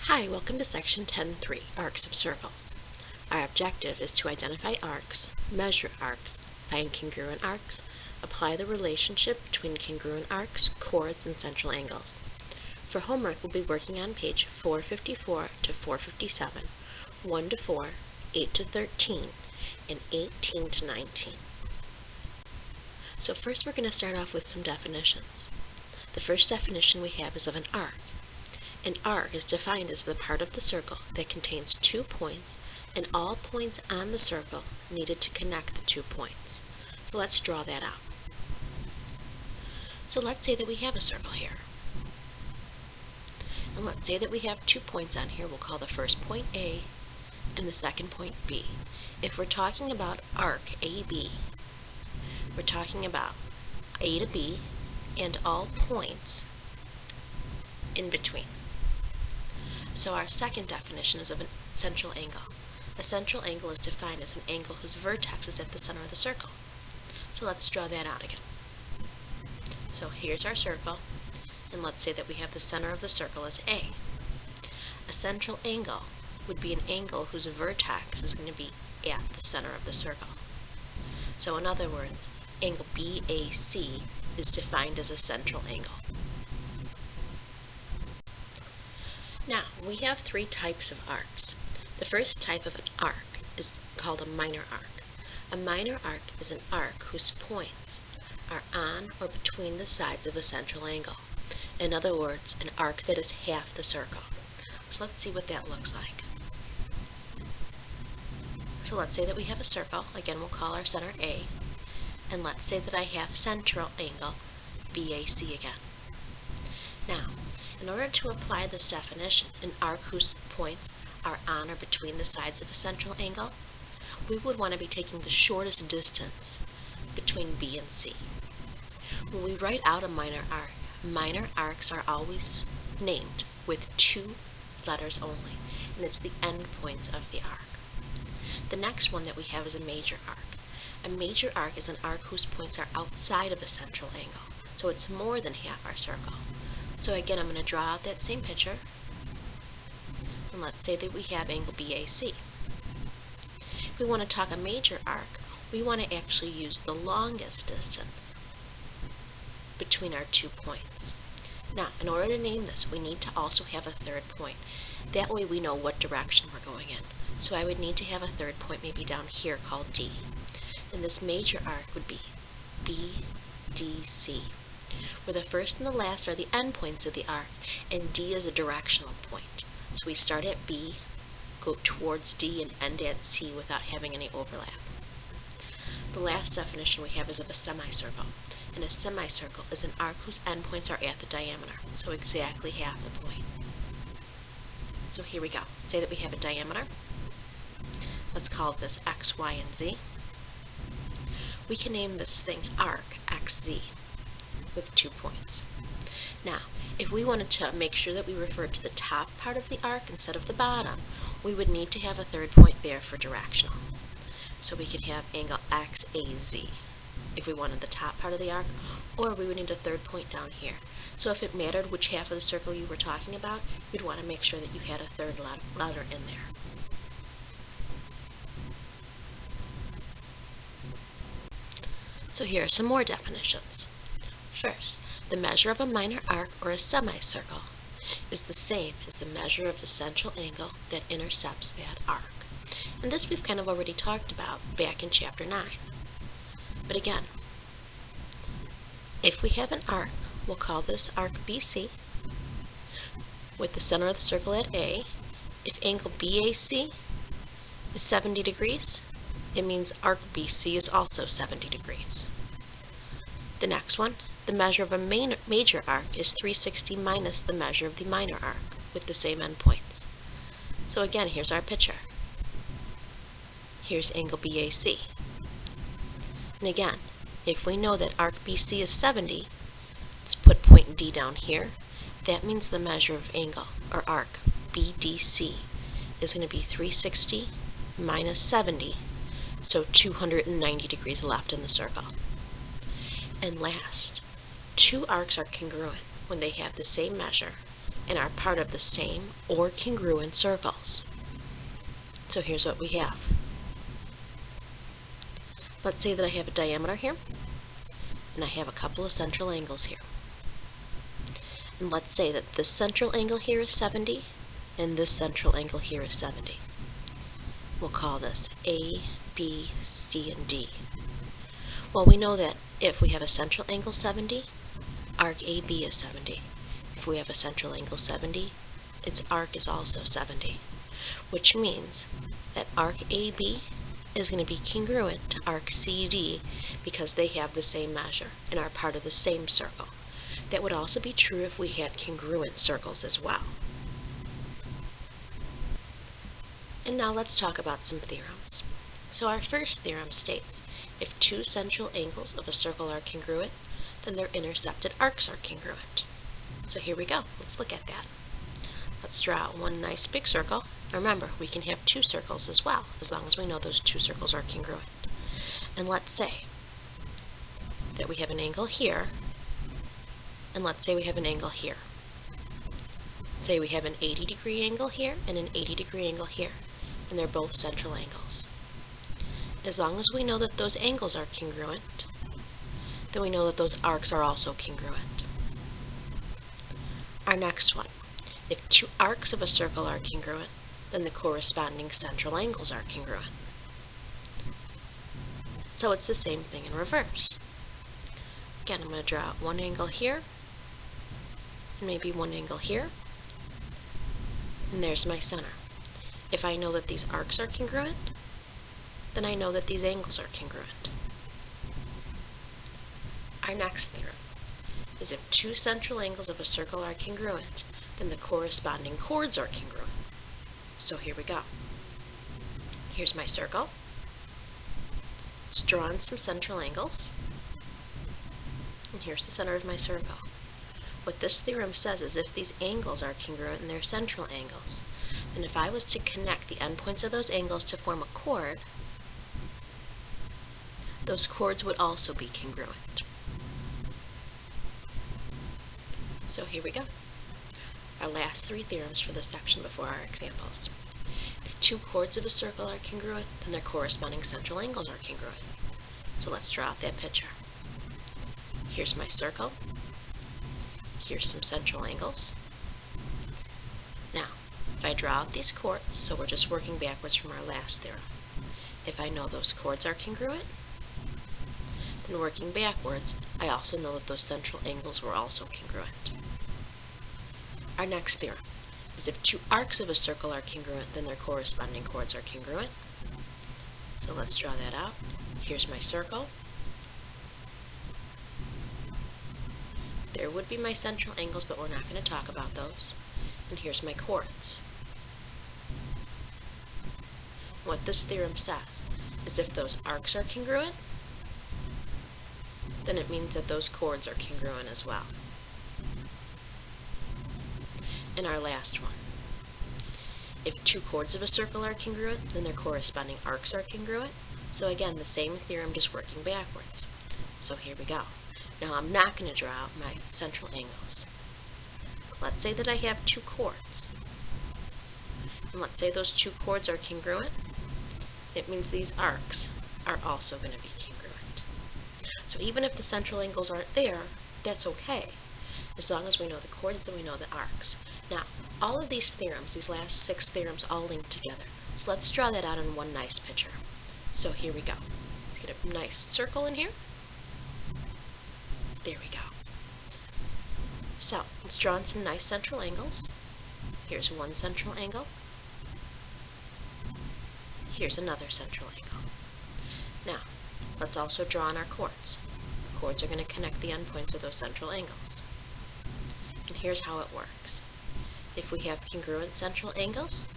Hi, welcome to section 10.3, Arcs of Circles. Our objective is to identify arcs, measure arcs, find congruent arcs, apply the relationship between congruent arcs, chords, and central angles. For homework, we'll be working on page 454 to 457, 1 to 4, 8 to 13, and 18 to 19. So first we're going to start off with some definitions. The first definition we have is of an arc. An arc is defined as the part of the circle that contains 2 points and all points on the circle needed to connect the 2 points. So let's draw that out. So let's say that we have a circle here. And let's say that we have 2 points on here. We'll call the first point A and the second point B. If we're talking about arc AB, we're talking about A to B and all points in between. So our second definition is of a central angle. A central angle is defined as an angle whose vertex is at the center of the circle. So let's draw that out again. So here's our circle, and let's say that we have the center of the circle as A. A central angle would be an angle whose vertex is going to be at the center of the circle. So in other words, angle BAC is defined as a central angle. Now, we have 3 types of arcs. The first type of an arc is called a minor arc. A minor arc is an arc whose points are on or between the sides of a central angle. In other words, an arc that is half the circle. So let's see what that looks like. So let's say that we have a circle. Again, we'll call our center A. And let's say that I have central angle BAC again. Now, in order to apply this definition, an arc whose points are on or between the sides of a central angle, we would want to be taking the shortest distance between B and C. When we write out a minor arcs are always named with 2 letters only, and it's the end points of the arc. The next one that we have is a major arc. A major arc is an arc whose points are outside of a central angle, so it's more than half our circle. So again, I'm going to draw out that same picture, and let's say that we have angle BAC. If we want to talk a major arc, we want to actually use the longest distance between our 2 points. Now, in order to name this, we need to also have a third point. That way we know what direction we're going in. So I would need to have a third point maybe down here called D. And this major arc would be BDC, where the first and the last are the endpoints of the arc, and D is a directional point. So we start at B, go towards D, and end at C without having any overlap. The last definition we have is of a semicircle. And a semicircle is an arc whose endpoints are at the diameter, so exactly half the point. So here we go. Say that we have a diameter. Let's call this X, Y, and Z. We can name this thing arc XZ with 2 points. Now, if we wanted to make sure that we refer to the top part of the arc instead of the bottom, we would need to have a third point there for directional. So we could have angle XAZ if we wanted the top part of the arc, or we would need a third point down here. So if it mattered which half of the circle you were talking about, you'd want to make sure that you had a third letter in there. So here are some more definitions. First, the measure of a minor arc or a semicircle is the same as the measure of the central angle that intercepts that arc. And this we've kind of already talked about back in chapter 9. But again, if we have an arc, we'll call this arc BC with the center of the circle at A. If angle BAC is 70 degrees, it means arc BC is also 70 degrees. The next one, the measure of a major arc is 360 minus the measure of the minor arc with the same endpoints. So again, here's our picture. Here's angle BAC. And again, if we know that arc BC is 70, let's put point D down here. That means the measure of angle, or arc, BDC, is going to be 360 minus 70, so 290 degrees left in the circle. And last, 2 arcs are congruent when they have the same measure and are part of the same or congruent circles. So here's what we have. Let's say that I have a diameter here, and I have a couple of central angles here. And let's say that this central angle here is 70, and this central angle here is 70. We'll call this A, B, C, and D. Well, we know that if we have a central angle 70, arc AB is 70. If we have a central angle 70, its arc is also 70, which means that arc AB is going to be congruent to arc CD because they have the same measure and are part of the same circle. That would also be true if we had congruent circles as well. And now let's talk about some theorems. So our first theorem states, if two central angles of a circle are congruent, then their intercepted arcs are congruent. So here we go. Let's look at that. Let's draw out one nice big circle. Remember, we can have two circles as well, as long as we know those two circles are congruent. And let's say that we have an angle here, and let's say we have an angle here. Say we have an 80-degree angle here and an 80-degree angle here, and they're both central angles. As long as we know that those angles are congruent, then we know that those arcs are also congruent. Our next one, if two arcs of a circle are congruent, then the corresponding central angles are congruent. So it's the same thing in reverse. Again, I'm going to draw out one angle here, and maybe one angle here, and there's my center. If I know that these arcs are congruent, then I know that these angles are congruent. Our next theorem is if two central angles of a circle are congruent, then the corresponding chords are congruent. So here we go. Here's my circle. It's drawn some central angles. And here's the center of my circle. What this theorem says is if these angles are congruent and they're central angles, then if I was to connect the endpoints of those angles to form a chord, those chords would also be congruent. So here we go. Our last three theorems for this section before our examples. If two chords of a circle are congruent, then their corresponding central angles are congruent. So let's draw out that picture. Here's my circle. Here's some central angles. Now, if I draw out these chords, so we're just working backwards from our last theorem. If I know those chords are congruent, then working backwards, I also know that those central angles were also congruent. Our next theorem is if two arcs of a circle are congruent, then their corresponding chords are congruent. So let's draw that out. Here's my circle. There would be my central angles, but we're not going to talk about those. And here's my chords. What this theorem says is if those arcs are congruent, then it means that those chords are congruent as well. And our last one. If two chords of a circle are congruent, then their corresponding arcs are congruent. So again, the same theorem, just working backwards. So here we go. Now I'm not going to draw out my central angles. Let's say that I have two chords. And let's say those two chords are congruent. It means these arcs are also going to be congruent. So even if the central angles aren't there, that's okay, as long as we know the chords and we know the arcs. Now, all of these theorems, these last 6 theorems, all link together. So let's draw that out in one nice picture. So here we go. Let's get a nice circle in here. There we go. So, let's draw in some nice central angles. Here's one central angle. Here's another central angle. Now, let's also draw in our chords. The chords are going to connect the endpoints of those central angles. And here's how it works. If we have congruent central angles,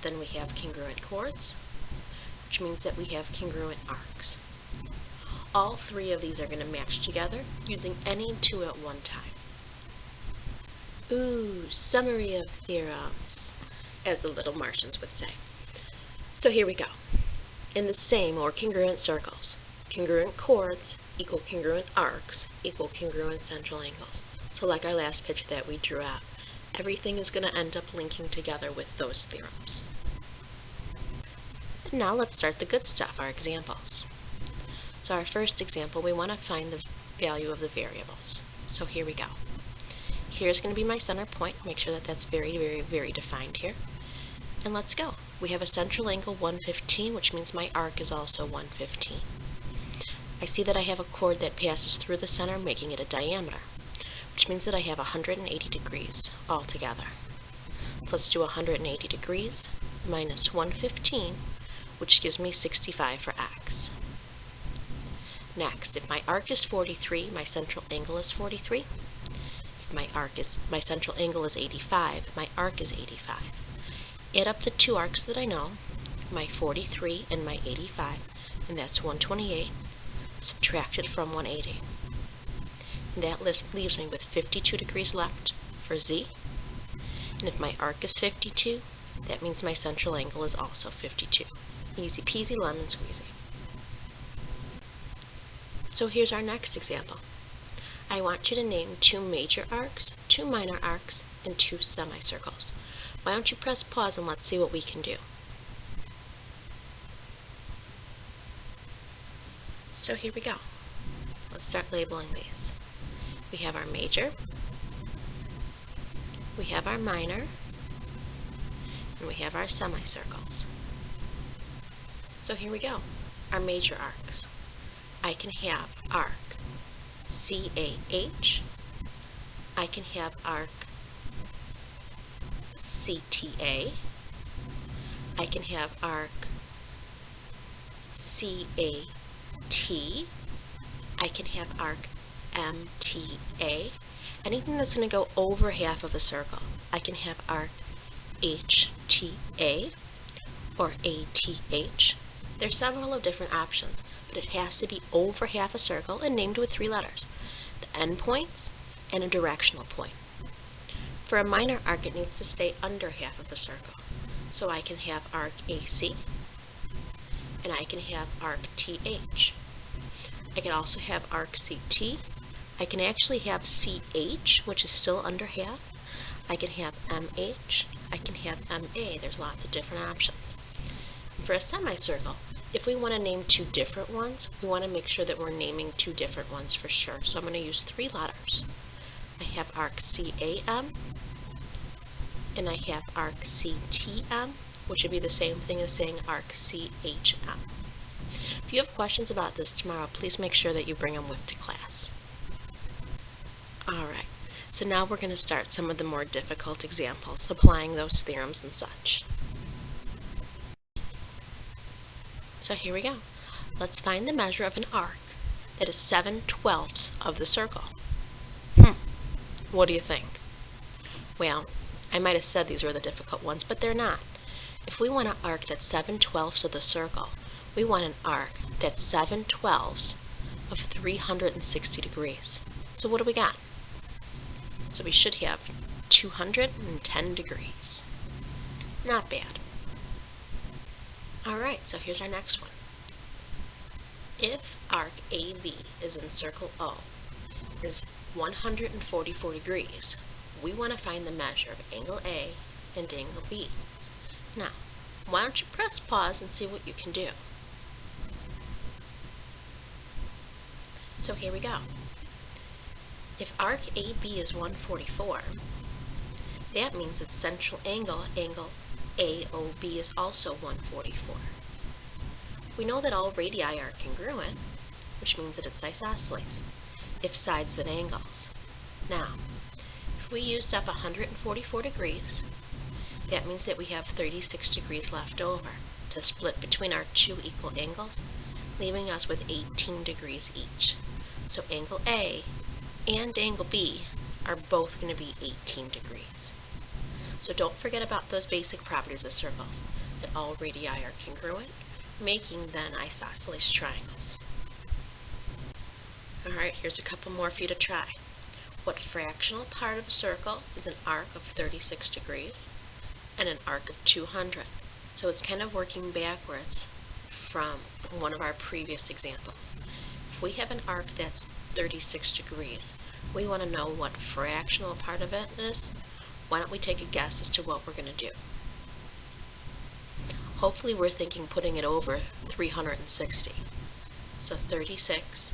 then we have congruent chords, which means that we have congruent arcs. All 3 of these are going to match together using any 2 at one time. Ooh, summary of theorems, as the little Martians would say. So here we go. In the same or congruent circles, congruent chords equal congruent arcs equal congruent central angles. So like our last picture that we drew out, everything is going to end up linking together with those theorems. And now let's start the good stuff, our examples. So our first example, we want to find the value of the variables. So here we go. Here's going to be my center point. Make sure that that's very, very, very defined here. And let's go. We have a central angle 115, which means my arc is also 115. I see that I have a chord that passes through the center, making it a diameter, which means that I have 180 degrees altogether. So let's do 180 degrees minus 115, which gives me 65 for x. Next, if my arc is 43, my central angle is 43. If my central angle is 85, my arc is 85. Add up the two arcs that I know, my 43 and my 85, and that's 128, subtracted from 180. And that leaves me with 52 degrees left for z. And if my arc is 52, that means my central angle is also 52. Easy peasy lemon squeezy. So here's our next example. I want you to name 2 major arcs, 2 minor arcs, and 2 semicircles. Why don't you press pause and let's see what we can do. So here we go. Let's start labeling these. We have our major, we have our minor, and we have our semicircles. So here we go. Our major arcs. I can have arc CAH, I can have arc CTA, I can have arc CAT, I can have arc MTA, anything that's going to go over half of a circle. I can have arc HTA or ATH. There's several of different options, but it has to be over half a circle and named with 3 letters, the endpoints and a directional point. For a minor arc, it needs to stay under half of a circle. So I can have arc AC, and I can have arc TH. I can also have arc CT. I can actually have CH, which is still under half. I can have MH. I can have MA. There's lots of different options. For a semicircle, if we want to name 2 different ones, we want to make sure that we're naming 2 different ones for sure. So I'm going to use 3 letters. I have arc CAM, and I have arc CTM, which would be the same thing as saying arc CHM. If you have questions about this tomorrow, please make sure that you bring them with to class. Alright, so now we're going to start some of the more difficult examples, applying those theorems and such. So here we go. Let's find the measure of an arc that is 7/12 of the circle. What do you think? Well, I might have said these were the difficult ones, but they're not. If we want an arc that's 7/12 of the circle, we want an arc that's 7/12 of 360 degrees. So what do we got? So we should have 210 degrees. Not bad. Alright, so here's our next one. If arc AB is in circle O is 144 degrees, we want to find the measure of angle A and angle B. Now, why don't you press pause and see what you can do. So here we go. If arc AB is 144, that means its central angle, angle AOB, is also 144. We know that all radii are congruent, which means that it's isosceles, if sides then angles. Now, if we used up 144 degrees, that means that we have 36 degrees left over to split between our 2 equal angles, leaving us with 18 degrees each. So angle A and angle B are both going to be 18 degrees. So don't forget about those basic properties of circles, that all radii are congruent, making then isosceles triangles. Alright, here's a couple more for you to try. What fractional part of a circle is an arc of 36 degrees and an arc of 200? So it's kind of working backwards from one of our previous examples. If we have an arc that's 36 degrees, we want to know what fractional part of it is. why don't we take a guess as to what we're going to do? Hopefully we're thinking putting it over 360. So 36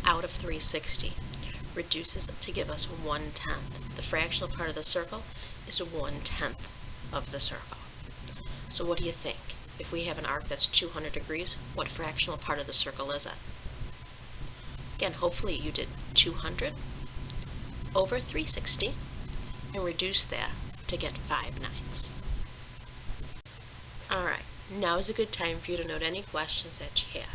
out of 360 reduces to give us 1/10. The fractional part of the circle is 1/10 of the circle. So what do you think? If we have an arc that's 200 degrees, what fractional part of the circle is it? Again, hopefully you did 200 over 360 and reduce that to get 5/9. Alright, now is a good time for you to note any questions that you have.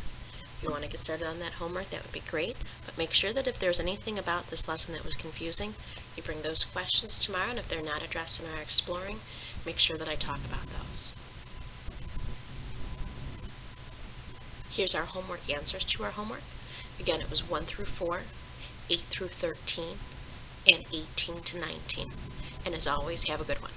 If you want to get started on that homework, that would be great, but make sure that if there's anything about this lesson that was confusing, you bring those questions tomorrow, and if they're not addressed in our exploring, make sure that I talk about those. Here's our homework answers to our homework. Again, it was 1 through 4, 8 through 13, and 18 to 19. And as always, have a good one.